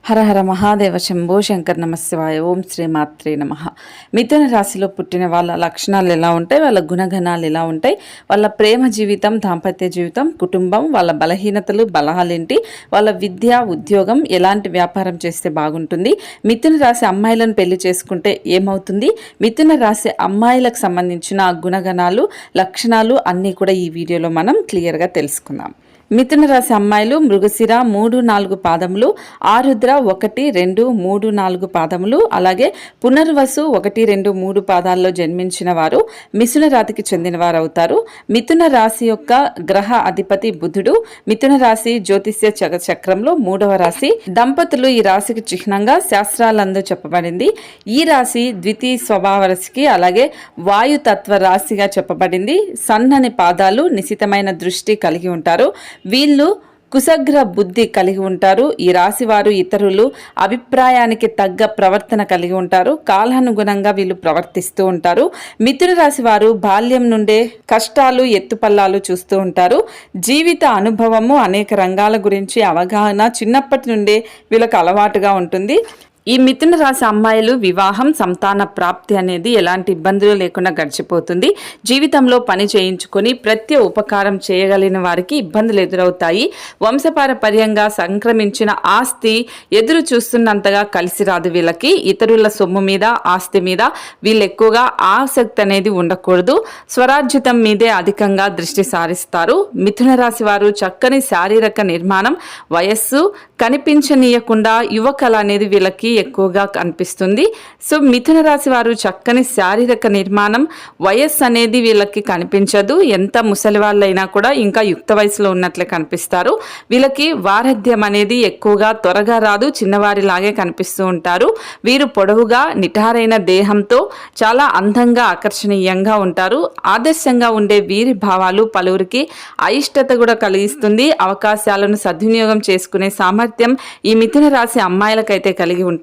హర హర మహాదేవ శంభో శంకర్ నమశివాయ. ఓం శ్రీ మాత్రే నమ. మిథున రాశిలో పుట్టిన వాళ్ళ లక్షణాలు ఎలా ఉంటాయి, వాళ్ళ గుణగణాలు ఎలా ఉంటాయి, వాళ్ళ ప్రేమ జీవితం, దాంపత్య జీవితం, కుటుంబం, వాళ్ళ బలహీనతలు, బలహాలేంటి, వాళ్ళ విద్య, ఉద్యోగం, ఎలాంటి వ్యాపారం చేస్తే బాగుంటుంది, మిథున రాశి అమ్మాయిలను పెళ్లి చేసుకుంటే ఏమవుతుంది, మిథున రాశి అమ్మాయిలకు సంబంధించిన గుణగణాలు, లక్షణాలు అన్నీ కూడా ఈ వీడియోలో మనం క్లియర్గా తెలుసుకుందాం. మిథున రాశి అమ్మాయిలు మృగశిర 3-4 పాదములు, ఆరుద్ర 1-2-3-4 పాదములు, అలాగే పునర్వసు 1-2-3 పాదాల్లో జన్మించిన వారు మిథున రాశికి చెందిన వారు అవుతారు. మిథున రాశి యొక్క గ్రహ అధిపతి బుధుడు. మిథున రాశి జ్యోతిష్య చక్రంలో 3వ రాశి. దంపతులు ఈ రాశికి చిహ్నంగా శాస్త్రాలందు చెప్పబడింది. ఈ రాశి ద్వితీయ స్వభావ రాశికి, అలాగే వాయుతత్వ రాశిగా చెప్పబడింది. సన్నని పాదాలు, నిశితమైన దృష్టి కలిగి ఉంటారు. వీళ్ళు కుశగ్ర బుద్ధి కలిగి ఉంటారు. ఈ రాశి వారు ఇతరులు అభిప్రాయానికి తగ్గ ప్రవర్తన కలిగి ఉంటారు. కాలానుగుణంగా వీళ్ళు ప్రవర్తిస్తూ ఉంటారు. మిథున రాశి వారు బాల్యం నుండే కష్టాలు, ఎత్తుపల్లాలు చూస్తూ ఉంటారు. జీవిత అనుభవము, అనేక రంగాల గురించి అవగాహన చిన్నప్పటి నుండే వీళ్ళకి అలవాటుగా ఉంటుంది. ఈ మిథున రాశి అమ్మాయిలు వివాహం, సంతాన ప్రాప్తి అనేది ఎలాంటి ఇబ్బందులు లేకుండా గడిచిపోతుంది. జీవితంలో పని చేయించుకొని ఉపకారం చేయగలిగిన వారికి ఇబ్బందులు ఎదురవుతాయి. వంశపారపర్యంగా సంక్రమించిన ఆస్తి ఎదురు చూస్తున్నంతగా కలిసి రాదు వీళ్ళకి. ఇతరుల సొమ్ము మీద, ఆస్తి మీద వీళ్ళు ఎక్కువగా ఆసక్తి అనేది ఉండకూడదు. స్వరాజ్యతం మీదే అధికంగా దృష్టి సారిస్తారు. మిథున రాశి వారు చక్కని శారీరక నిర్మాణం, వయస్సు కనిపించనీయకుండా యువకళ అనేది వీళ్ళకి ఎక్కువగా కనిపిస్తుంది. సో మిథున రాశి వారు చక్కని శారీరక నిర్మాణం, వయస్సు అనేది వీళ్ళకి కనిపించదు. ఎంత ముసలి వాళ్ళైనా కూడా ఇంకా యుక్త వయసులో ఉన్నట్లే కనిపిస్తారు. వీళ్ళకి వారధ్యం అనేది ఎక్కువగా త్వరగా రాదు, చిన్నవారిలాగే కనిపిస్తూ ఉంటారు. వీరు పొడవుగా, నిటారైన దేహంతో చాలా అందంగా, ఆకర్షణీయంగా ఉంటారు. ఆదర్శంగా ఉండే వీరి భావాలు పలువురికి అయిష్టత కూడా కలిగిస్తుంది. అవకాశాలను సద్వినియోగం చేసుకునే సామర్థ్యం ఈ మిథున రాశి అమ్మాయిలకైతే కలిగి ఉంటుంది.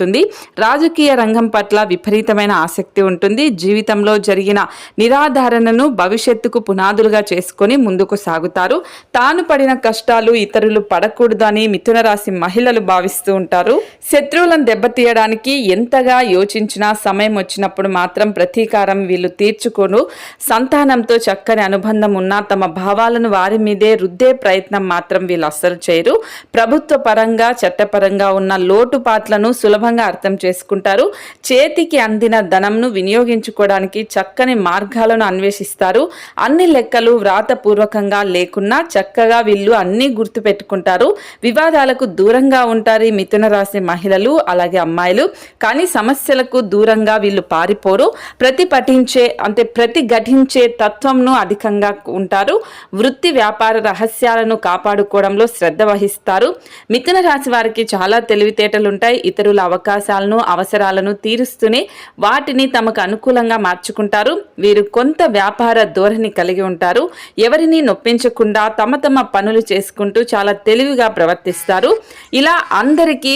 రాజకీయ రంగం పట్ల విపరీతమైన ఆసక్తి ఉంటుంది. జీవితంలో జరిగిన నిరాధారణను భవిష్యత్తుకు పునాదులుగా చేసుకొని ముందుకు సాగుతారు. తాను పడిన కష్టాలు ఇతరులు పడకూడదని మిథున రాశి మహిళలు భావిస్తూ ఉంటారు. శత్రువులను దెబ్బతీయడానికి ఎంతగా యోచించినా సమయం వచ్చినప్పుడు మాత్రం ప్రతీకారం వీళ్ళు తీర్చుకోను. సంతానంతో చక్కని అనుబంధం ఉన్నా తమ భావాలను వారి మీదే రుద్దే ప్రయత్నం మాత్రం వీళ్ళు అస్సలు చేయరు. ప్రభుత్వ పరంగా, చట్టపరంగా ఉన్న లోటుపాట్లను సులభంగా అర్థం చేసుకుంటారు. చేతికి అందిన ధనంను వినియోగించుకోవడానికి చక్కని మార్గాలను అన్వేషిస్తారు. అన్ని లెక్కలు వ్రాతపూర్వకంగా లేకున్నా చక్కగా వీళ్ళు అన్ని గుర్తు పెట్టుకుంటారు. వివాదాలకు దూరంగా ఉంటారు ఈ మిథున రాశి మహిళలు, అలాగే అమ్మాయిలు. కానీ సమస్యలకు దూరంగా వీళ్ళు పారిపోరు. ప్రతిఘటించే తత్వంను అధికంగా ఉంటారు. వృత్తి వ్యాపార రహస్యాలను కాపాడుకోవడంలో శ్రద్ధ వహిస్తారు. మిథున రాశి వారికి చాలా తెలివితేటలు ఉంటాయి. ఇతరుల అవకాశాలను, అవసరాలను తీరుస్తూనే వాటిని తమకు అనుకూలంగా మార్చుకుంటారు. వీరు కొంత వ్యాపార ధోరణి కలిగి ఉంటారు. ఎవరిని నొప్పించకుండా తమ పనులు చేసుకుంటూ చాలా తెలివిగా ప్రవర్తిస్తారు. ఇలా అందరికీ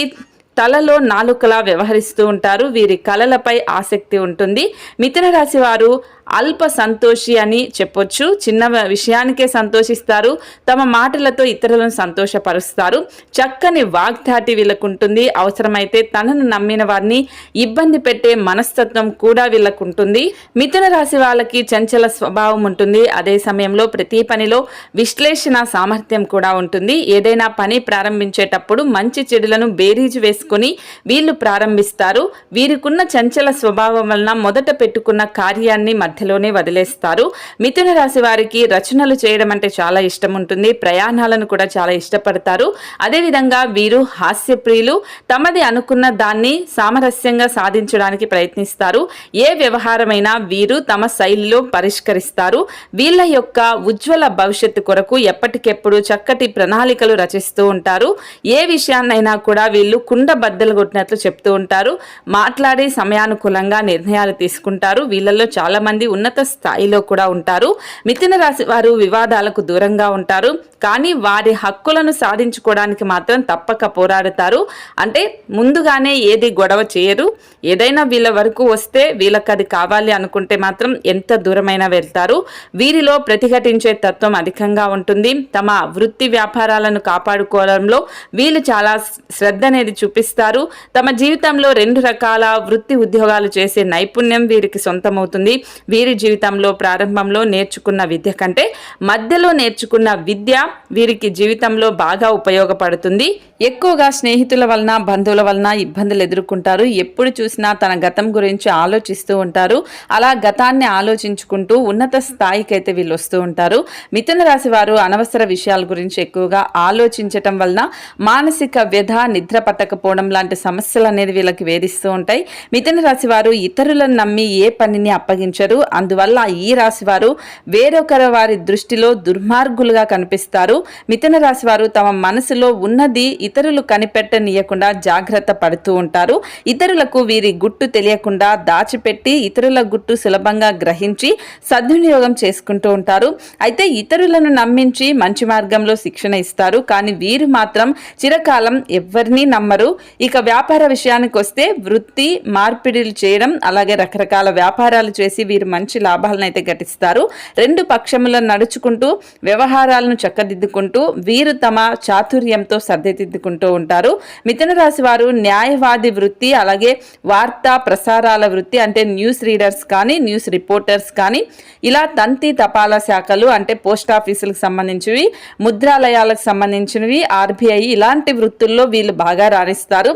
తలలో నాలుకలా వ్యవహరిస్తూ ఉంటారు. వీరి కళలపై ఆసక్తి ఉంటుంది. మిథున రాశి వారు అల్ప సంతోషి అని చెప్పొచ్చు. చిన్న విషయానికే సంతోషిస్తారు. తమ మాటలతో ఇతరులను సంతోషపరుస్తారు. చక్కని వాగ్దాటి వీళ్ళకు ఉంటుంది. అవసరమైతే తనను నమ్మిన వారిని ఇబ్బంది పెట్టే మనస్తత్వం కూడా వీళ్ళకు ఉంటుంది. మిథున రాశి వాళ్ళకి చంచల స్వభావం ఉంటుంది. అదే సమయంలో ప్రతి పనిలో విశ్లేషణ సామర్థ్యం కూడా ఉంటుంది. ఏదైనా పని ప్రారంభించేటప్పుడు మంచి చెడులను బేరీజు వేసుకొని వీళ్ళు ప్రారంభిస్తారు. వీరికున్న చంచల స్వభావం వలన మొదట పెట్టుకున్న కార్యాన్ని మధ్యలోనే వదిలేస్తారు. మిథున రాశి వారికి రచనలు చేయడం అంటే చాలా ఇష్టం ఉంటుంది. ప్రయాణాలను కూడా చాలా ఇష్టపడతారు. అదేవిధంగా వీరు హాస్యప్రియులు. తమది అనుకున్న దాన్ని సామరస్యంగా సాధించడానికి ప్రయత్నిస్తారు. ఏ వ్యవహారమైనా వీరు తమ శైలిలో పరిష్కరిస్తారు. వీళ్ళ యొక్క ఉజ్వల భవిష్యత్తు కొరకు ఎప్పటికెప్పుడు చక్కటి ప్రణాళికలు రచిస్తూ ఉంటారు. ఏ విషయాన్నైనా కూడా వీళ్ళు కుండ బద్దలు కొట్టినట్లు చెప్తూ ఉంటారు. మాట్లాడి సమయానుకూలంగా నిర్ణయాలు తీసుకుంటారు. వీళ్ళల్లో చాలా మంది ఉన్నత స్థాయిలో కూడా ఉంటారు. మిథున రాశి వారు వివాదాలకు దూరంగా ఉంటారు, కానీ వారి హక్కులను సాధించుకోవడానికి మాత్రం తప్పక పోరాడుతారు. అంటే ముందుగానే ఏది గొడవ చేయరు. ఏదైనా వీళ్ళ వరకు వస్తే వీళ్ళకి అది కావాలి అనుకుంటే మాత్రం ఎంత దూరమైనా వెళ్తారు. వీరిలో ప్రతిఘటించే తత్వం అధికంగా ఉంటుంది. తమ వృత్తి వ్యాపారాలను కాపాడుకోవడంలో వీళ్ళు చాలా శ్రద్ధ అనేది చూపిస్తారు. తమ జీవితంలో 2 రకాల వృత్తి ఉద్యోగాలు చేసే నైపుణ్యం వీరికి సొంతమవుతుంది. వీరి జీవితంలో ప్రారంభంలో నేర్చుకున్న విద్య కంటే మధ్యలో నేర్చుకున్న విద్య వీరికి జీవితంలో బాగా ఉపయోగపడుతుంది. ఎక్కువగా స్నేహితుల వలన బంధువుల వలన ఇబ్బందులు ఎదుర్కొంటారు. ఎప్పుడు చూసినా తన గతం గురించి ఆలోచిస్తూ ఉంటారు. అలా గతాన్ని ఆలోచించుకుంటూ ఉన్నత స్థాయికి అయితే వీళ్ళు వస్తూ ఉంటారు. మిథున రాశి వారు అనవసర విషయాల గురించి ఎక్కువగా ఆలోచించటం వలన మానసిక వ్యధ, నిద్ర పట్టకపోవడం లాంటి సమస్యలు అనేది వీళ్ళకి వేధిస్తూ ఉంటాయి. మిథున రాశి వారు ఇతరులను నమ్మి ఏ పనిని అప్పగించరు. అందువల్ల ఈ రాశి వారు వేరొకరి వారి దృష్టిలో దుర్మార్గులుగా కనిపిస్తారు. మిథున రాశి వారు తమ మనసులో ఉన్నది ఇతరులు కనిపెట్టనీయకుండా జాగ్రత్త పడుతూ ఉంటారు. ఇతరులకు వీరి గుట్టు తెలియకుండా దాచిపెట్టి ఇతరుల గుట్టు సులభంగా గ్రహించి సద్వినియోగం చేసుకుంటూ ఉంటారు. అయితే ఇతరులను నమ్మించి మంచి మార్గంలో శిక్షణ ఇస్తారు, కానీ వీరు మాత్రం చిరకాలం ఎవరినీ నమ్మరు. ఇక వ్యాపార విషయానికి వస్తే వృత్తి మార్పిడిలు చేయడం, అలాగే రకరకాల వ్యాపారాలు చేసి వీరు మంచి లాభాలను అయితే గటిస్తారు. 2 పక్షములను నడుచుకుంటూ వ్యవహారాలను చక్కదిద్దుకుంటూ వీరు తమ చాతుర్యంతో సర్దిదిద్దుకుంటూ ఉంటారు. మిథున రాశి వారు న్యాయవాది వృత్తి, అలాగే వార్తా ప్రసారాల వృత్తి అంటే న్యూస్ రీడర్స్ కానీ న్యూస్ రిపోర్టర్స్ కానీ, ఇలా తంతి తపాలా శాఖలు అంటే పోస్ట్ ఆఫీసులకు సంబంధించినవి, ముద్రాలయాలకు సంబంధించినవి, ఆర్బీఐ ఇలాంటి వృత్తుల్లో వీళ్ళు బాగా రాణిస్తారు.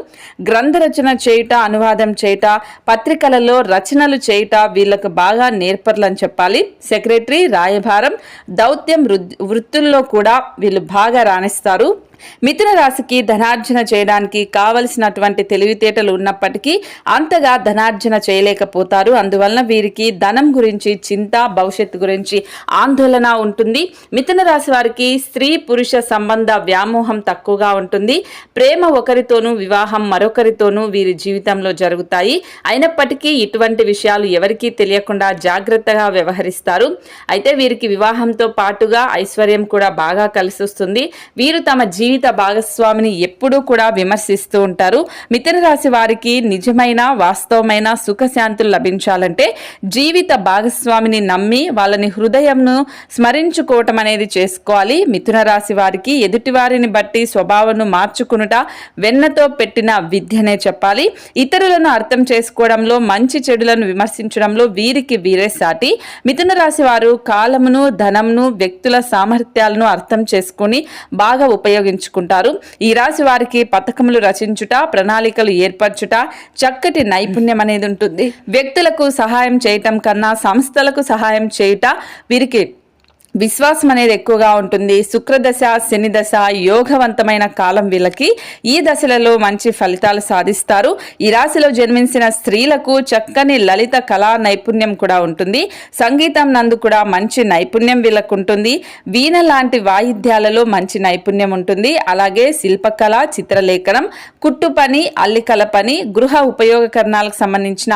గ్రంథ రచన చేయుట, అనువాదం చేయుట, పత్రికలలో రచనలు చేయుట వీళ్ళకు బాగా నేర్పర్లని చెప్పాలి. సెక్రటరీ, రాయభారం, దౌత్యం వృత్తుల్లో కూడా వీళ్ళు బాగా రాణిస్తారు. మిథున రాశికి ధనార్జన చేయడానికి కావలసినటువంటి తెలివితేటలు ఉన్నప్పటికీ అంతగా ధనార్జన చేయలేకపోతారు. అందువలన వీరికి ధనం గురించి చింత, భవిష్యత్తు గురించి ఆందోళన ఉంటుంది. మిథున రాశి వారికి స్త్రీ పురుష సంబంధ వ్యామోహం తక్కువగా ఉంటుంది. ప్రేమ ఒకరితోనూ, వివాహం మరొకరితోనూ వీరి జీవితంలో జరుగుతాయి. అయినప్పటికీ ఇటువంటి విషయాలు ఎవరికీ తెలియకుండా జాగ్రత్తగా వ్యవహరిస్తారు. అయితే వీరికి వివాహంతో పాటుగా ఐశ్వర్యం కూడా బాగా కలిసి వస్తుంది. వీరు తమ జీవిత భాగస్వామిని ఎప్పుడూ కూడా విమర్శిస్తూ ఉంటారు. మిథున రాశి వారికి నిజమైన వాస్తవమైన సుఖశాంతులు లభించాలంటే జీవిత భాగస్వామిని నమ్మి వాళ్ళని హృదయంను స్మరించుకోవటం అనేది చేసుకోవాలి. మిథున రాశి వారికి ఎదుటివారిని బట్టి స్వభావాన్ని మార్చుకునుట వెన్నతో పెట్టిన విద్యనే చెప్పాలి. ఇతరులను అర్థం చేసుకోవడంలో, మంచి చెడులను విమర్శించడంలో వీరికి వీరే సాటి. మిథున రాశి వారు కాలమును, ధనమును, వ్యక్తుల సామర్థ్యాలను అర్థం చేసుకుని బాగా ఉపయోగించుకుంటారు. ఈ రాశి వారికి పథకములు రచించుట, ప్రణాళికలు ఏర్పరచుట చక్కటి నైపుణ్యం అనేది ఉంటుంది. వ్యక్తులకు సహాయం చేయటం కన్నా సంస్థలకు సహాయం చేయుట వీరికి విశ్వాసం అనేది ఎక్కువగా ఉంటుంది. శుక్రదశ, శని దశ యోగవంతమైన కాలం వీళ్ళకి. ఈ దశలలో మంచి ఫలితాలు సాధిస్తారు. ఈ రాశిలో జన్మించిన స్త్రీలకు చక్కని లలిత కళా నైపుణ్యం కూడా ఉంటుంది. సంగీతం నందు కూడా మంచి నైపుణ్యం వీళ్ళకు ఉంటుంది. వీణ లాంటి వాయిద్యాలలో మంచి నైపుణ్యం ఉంటుంది. అలాగే శిల్పకళ, చిత్రలేఖనం, కుట్టు పని, అల్లికల పని, గృహ ఉపయోగకరణాలకు సంబంధించిన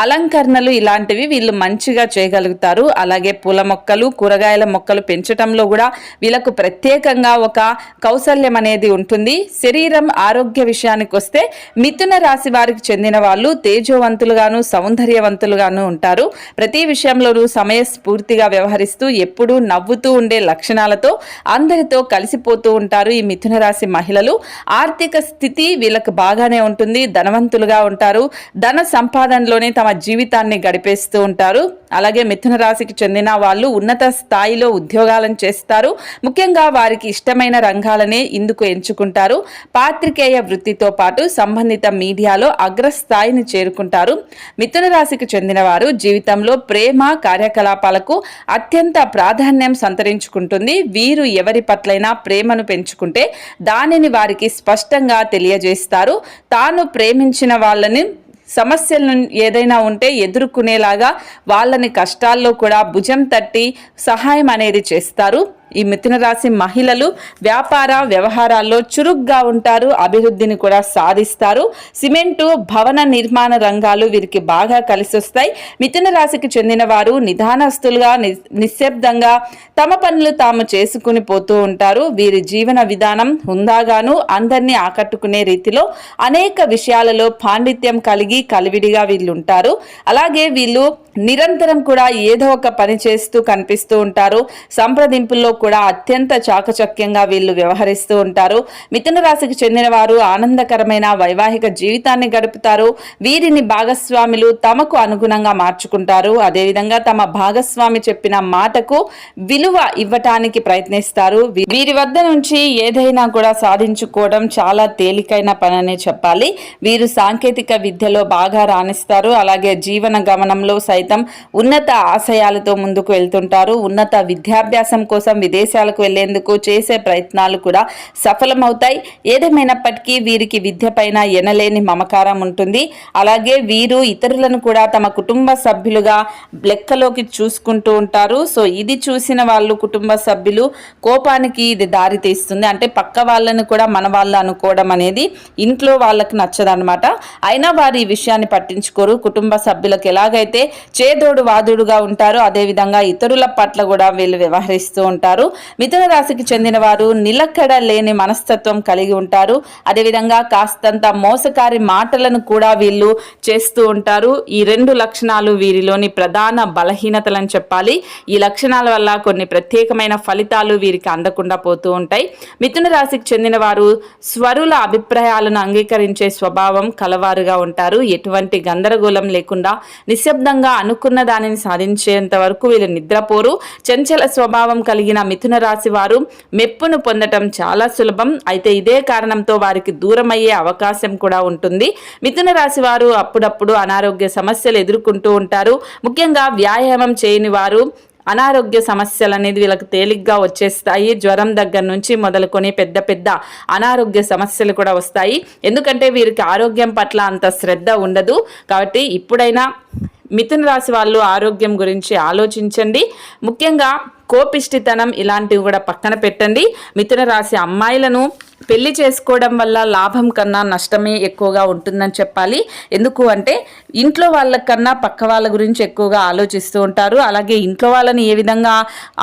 అలంకరణలు ఇలాంటివి వీళ్ళు మంచిగా చేయగలుగుతారు. అలాగే పూల మొక్కలు, కూరగాయల మొక్కలు పెంచటంలో కూడా వీళ్ళకు ప్రత్యేకంగా ఒక కౌశల్యం అనేది ఉంటుంది. శరీరం ఆరోగ్య విషయానికి వస్తే మిథున రాశి వారికి చెందిన వాళ్ళు తేజోవంతులుగాను, సౌందర్యవంతులుగాను ఉంటారు. ప్రతి విషయంలోనూ సమయస్ఫూర్తిగా వ్యవహరిస్తూ ఎప్పుడూ నవ్వుతూ ఉండే లక్షణాలతో అందరితో కలిసిపోతూ ఉంటారు ఈ మిథున రాశి మహిళలు. ఆర్థిక స్థితి వీళ్ళకు బాగానే ఉంటుంది. ధనవంతులుగా ఉంటారు. ధన సంపాదనలోనే తమ జీవితాన్ని గడిపేస్తూ ఉంటారు. అలాగే మిథున రాశికి చెందిన వాళ్ళు ఉన్నత స్థాయిలో ఉద్యోగాలను చేస్తారు. ముఖ్యంగా వారికి ఇష్టమైన రంగాలనే ఇందుకు ఎంచుకుంటారు. పాత్రికేయ వృత్తితో పాటు సంబంధిత మీడియాలో అగ్రస్థాయిని చేరుకుంటారు. మిథున రాశికి చెందిన వారు జీవితంలో ప్రేమ కార్యకలాపాలకు అత్యంత ప్రాధాన్యం సంతరించుకుంటుంది. వీరు ఎవరి పట్లైనా ప్రేమను పెంచుకుంటే దానిని వారికి స్పష్టంగా తెలియజేస్తారు. తాను ప్రేమించిన వాళ్ళని సమస్యలను ఏదైనా ఉంటే ఎదుర్కొనేలాగా వాళ్ళని కష్టాల్లో కూడా భుజం తట్టి సహాయం అనేది చేస్తారు. ఈ మిథున రాశి మహిళలు వ్యాపార వ్యవహారాల్లో చురుగ్గా ఉంటారు, అభివృద్ధిని కూడా సాధిస్తారు. సిమెంటు, భవన నిర్మాణ రంగాలు వీరికి బాగా కలిసొస్తాయి. మిథున రాశికి చెందిన వారు నిదానస్తులుగా నిశ్శబ్దంగా తమ పనులు తాము చేసుకుని పోతూ ఉంటారు. వీరి జీవన విధానం హుందాగాను అందరినీ ఆకట్టుకునే రీతిలో అనేక విషయాలలో పాండిత్యం కలిగి కలివిడిగా వీళ్ళు ఉంటారు. అలాగే వీళ్ళు నిరంతరం కూడా ఏదో ఒక పని చేస్తూ కనిపిస్తూ ఉంటారు. సంప్రదింపుల్లో కూడా అత్యంత చాకచక్యంగా వీళ్ళు వ్యవహరిస్తూ ఉంటారు. మిథున రాశికి చెందిన వారు ఆనందకరమైన వైవాహిక జీవితాన్ని గడుపుతారు. వీరిని భాగస్వాములు తమకు అనుగుణంగా మార్చుకుంటారు. అదేవిధంగా తమ భాగస్వామి చెప్పిన మాటకు విలువ ఇవ్వటానికి ప్రయత్నిస్తారు. వీరి వద్ద నుంచి ఏదైనా కూడా సాధించుకోవడం చాలా తేలికైన పననే చెప్పాలి. వీరు సాంకేతిక విద్యలో బాగా రాణిస్తారు. అలాగే జీవన గమనంలో సైతం ఉన్నత ఆశయాలతో ముందుకు వెళ్తుంటారు. ఉన్నత విద్యాభ్యాసం కోసం విదేశాలకు వెళ్లేందుకు చేసే ప్రయత్నాలు కూడా సఫలమవుతాయి. ఏదేమైనప్పటికీ వీరికి విద్య పైన ఎనలేని మమకారం ఉంటుంది. అలాగే వీరు ఇతరులను కూడా తమ కుటుంబ సభ్యులుగా లెక్కలోకి చూసుకుంటూ ఉంటారు. సో ఇది చూసిన వాళ్ళు కుటుంబ సభ్యులు కోపానికి ఇది దారి తీస్తుంది. అంటే పక్క వాళ్ళను కూడా మన వాళ్ళు అనుకోవడం అనేది ఇంట్లో వాళ్ళకి నచ్చదనమాట. అయినా వారు ఈ విషయాన్ని పట్టించుకోరు. కుటుంబ సభ్యులకు ఎలాగైతే చేదోడు వాదుడుగా ఉంటారో అదేవిధంగా ఇతరుల పట్ల కూడా వీళ్ళు వ్యవహరిస్తూ ఉంటారు. మిథున రాశికి చెందిన వారు నిలకడ లేని మనస్తత్వం కలిగి ఉంటారు. అదేవిధంగా కాస్తంత మోసకారి మాటలను కూడా వీళ్ళు చేస్తూ ఉంటారు. ఈ రెండు లక్షణాలు వీరిలోని ప్రధాన బలహీనతలని చెప్పాలి. ఈ లక్షణాల వల్ల కొన్ని ప్రత్యేకమైన ఫలితాలు వీరికి అందకుండా పోతూ ఉంటాయి. మిథున రాశికి చెందిన వారు స్వరుల అభిప్రాయాలను అంగీకరించే స్వభావం కలవారుగా ఉంటారు. ఎటువంటి గందరగోళం లేకుండా నిశ్శబ్దంగా అనుకున్న దానిని సాధించేంత వరకు వీళ్ళు నిద్రపోరు. చంచల స్వభావం కలిగిన మిథున రాశి వారు మెప్పును పొందటం చాలా సులభం. అయితే ఇదే కారణంతో వారికి దూరమయ్యే అవకాశం కూడా ఉంటుంది. మిథున రాశి వారు అప్పుడప్పుడు అనారోగ్య సమస్యలు ఎదుర్కొంటూ ఉంటారు. ముఖ్యంగా వ్యాయామం చేయని వారు అనారోగ్య సమస్యలు అనేది వీళ్ళకి తేలిగ్గా వచ్చేస్తాయి. జ్వరం దగ్గర నుంచి మొదలుకొని పెద్ద పెద్ద అనారోగ్య సమస్యలు కూడా వస్తాయి. ఎందుకంటే వీరికి ఆరోగ్యం పట్ల అంత శ్రద్ధ ఉండదు. కాబట్టి ఇప్పుడైనా మిథున రాశి వాళ్ళు ఆరోగ్యం గురించి ఆలోచించండి. ముఖ్యంగా కోపిష్టితనం ఇలాంటివి కూడా పక్కన పెట్టండి. మిథున రాశి అమ్మాయిలను పెళ్లి చేసుకోవడం వల్ల లాభం కన్నా నష్టమే ఎక్కువగా ఉంటుందని చెప్పాలి. ఎందుకు అంటే ఇంట్లో వాళ్ళకన్నా పక్క వాళ్ళ గురించి ఎక్కువగా ఆలోచిస్తూ ఉంటారు. అలాగే ఇంట్లో వాళ్ళని ఏ విధంగా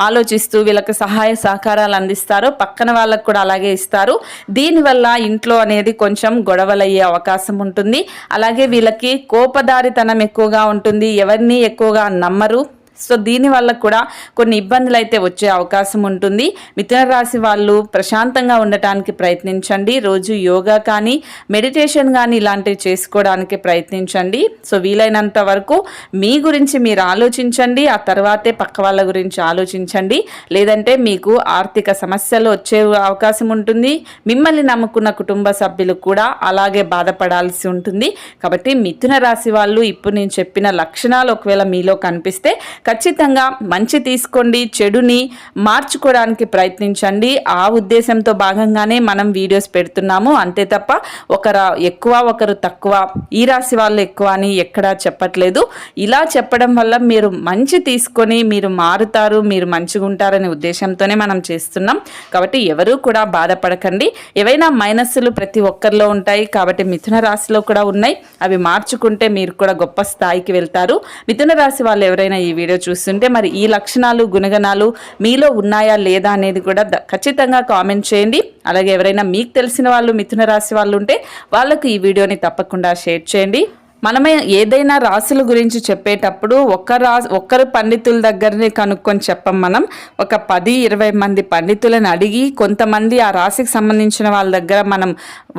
ఆలోచిస్తూ వీళ్ళకి సహాయ సహకారాలు అందిస్తారో పక్కన వాళ్ళకు కూడా అలాగే ఇస్తారు. దీనివల్ల ఇంట్లో అనేది కొంచెం గొడవలయ్యే అవకాశం ఉంటుంది. అలాగే వీళ్ళకి కోపదారితనం ఎక్కువగా ఉంటుంది. ఎవరిని ఎక్కువగా నమ్మరు. సో దీనివల్ల కూడా కొన్ని ఇబ్బందులు అయితే వచ్చే అవకాశం ఉంటుంది. మిథున రాశి వాళ్ళు ప్రశాంతంగా ఉండటానికి ప్రయత్నించండి. రోజు యోగా కానీ మెడిటేషన్ కానీ ఇలాంటివి చేసుకోవడానికి ప్రయత్నించండి. సో వీలైనంత వరకు మీ గురించి మీరు ఆలోచించండి. ఆ తర్వాతే పక్క వాళ్ళ గురించి ఆలోచించండి. లేదంటే మీకు ఆర్థిక సమస్యలు వచ్చే అవకాశం ఉంటుంది. మిమ్మల్ని నమ్ముకున్న కుటుంబ సభ్యులు కూడా అలాగే బాధపడాల్సి ఉంటుంది. కాబట్టి మిథున రాశి వాళ్ళు ఇప్పుడు నేను చెప్పిన లక్షణాలు ఒకవేళ మీలో కనిపిస్తే ఖచ్చితంగా మంచి తీసుకోండి, చెడుని మార్చుకోవడానికి ప్రయత్నించండి. ఆ ఉద్దేశంతో భాగంగానే మనం వీడియోస్ పెడుతున్నాము. అంతే తప్ప ఒకరు ఎక్కువ ఒకరు తక్కువ, ఈ రాశి వాళ్ళు ఎక్కువ అని ఎక్కడా చెప్పట్లేదు. ఇలా చెప్పడం వల్ల మీరు మంచి తీసుకొని మీరు మారుతారు, మీరు మంచిగా ఉంటారనే ఉద్దేశంతోనే మనం చేస్తున్నాం. కాబట్టి ఎవరూ కూడా బాధపడకండి. ఏవైనా మైనస్సులు ప్రతి ఒక్కరిలో ఉంటాయి. కాబట్టి మిథున రాశిలో కూడా ఉన్నాయి. అవి మార్చుకుంటే మీరు కూడా గొప్ప స్థాయికి వెళ్తారు. మిథున రాశి వాళ్ళు ఎవరైనా ఈ వీడియో చూస్తుంటే మరి ఈ లక్షణాలు గుణగణాలు మీలో ఉన్నాయా లేదా అనేది కూడా ఖచ్చితంగా కామెంట్ చేయండి. అలాగే ఎవరైనా మీకు తెలిసిన వాళ్ళు మిథున రాశి వాళ్ళు ఉంటే వాళ్ళకు ఈ వీడియోని తప్పకుండా షేర్ చేయండి. మనమే ఏదైనా రాశుల గురించి చెప్పేటప్పుడు ఒక్కరు పండితుల దగ్గరనే కనుక్కొని చెప్పం. మనం ఒక 10-20 మంది పండితులను అడిగి కొంతమంది ఆ రాశికి సంబంధించిన వాళ్ళ దగ్గర మనం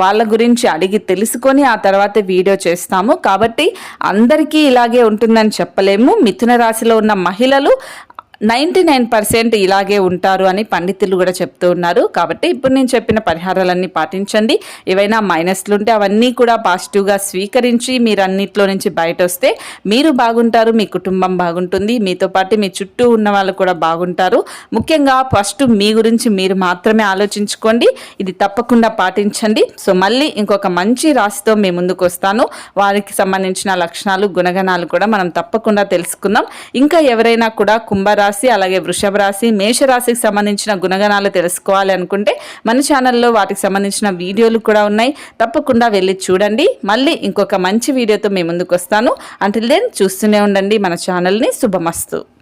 వాళ్ళ గురించి అడిగి తెలుసుకొని ఆ తర్వాత వీడియో చేస్తాము. కాబట్టి అందరికీ ఇలాగే ఉంటుందని చెప్పలేము. మిథున రాశిలో ఉన్న మహిళలు 99% ఇలాగే ఉంటారు అని పండితులు కూడా చెప్తూ ఉన్నారు. కాబట్టి ఇప్పుడు నేను చెప్పిన పరిహారాలన్నీ పాటించండి. ఏవైనా మైనస్లు ఉంటే అవన్నీ కూడా పాజిటివ్గా స్వీకరించి మీరు అన్నిట్లో నుంచి బయట వస్తే మీరు బాగుంటారు, మీ కుటుంబం బాగుంటుంది, మీతో పాటు మీ చుట్టూ ఉన్న వాళ్ళు కూడా బాగుంటారు. ముఖ్యంగా ఫస్ట్ మీ గురించి మీరు మాత్రమే ఆలోచించుకోండి. ఇది తప్పకుండా పాటించండి. సో మళ్ళీ ఇంకొక మంచి రాశితో మీ ముందుకు వస్తాను. వారికి సంబంధించిన లక్షణాలు గుణగణాలు కూడా మనం తప్పకుండా తెలుసుకుందాం. ఇంకా ఎవరైనా కూడా కుంభరాశి రాశి, అలాగే వృషభ రాశి, మేషరాశికి సంబంధించిన గుణగణాలు తెలుసుకోవాలి అనుకుంటే మన ఛానల్లో వాటికి సంబంధించిన వీడియోలు కూడా ఉన్నాయి. తప్పకుండా వెళ్ళి చూడండి. మళ్ళీ ఇంకొక మంచి వీడియోతో మీ ముందుకు వస్తాను. అంటిల్ దెన్ చూస్తూనే ఉండండి మన ఛానల్ని. శుభమస్తు.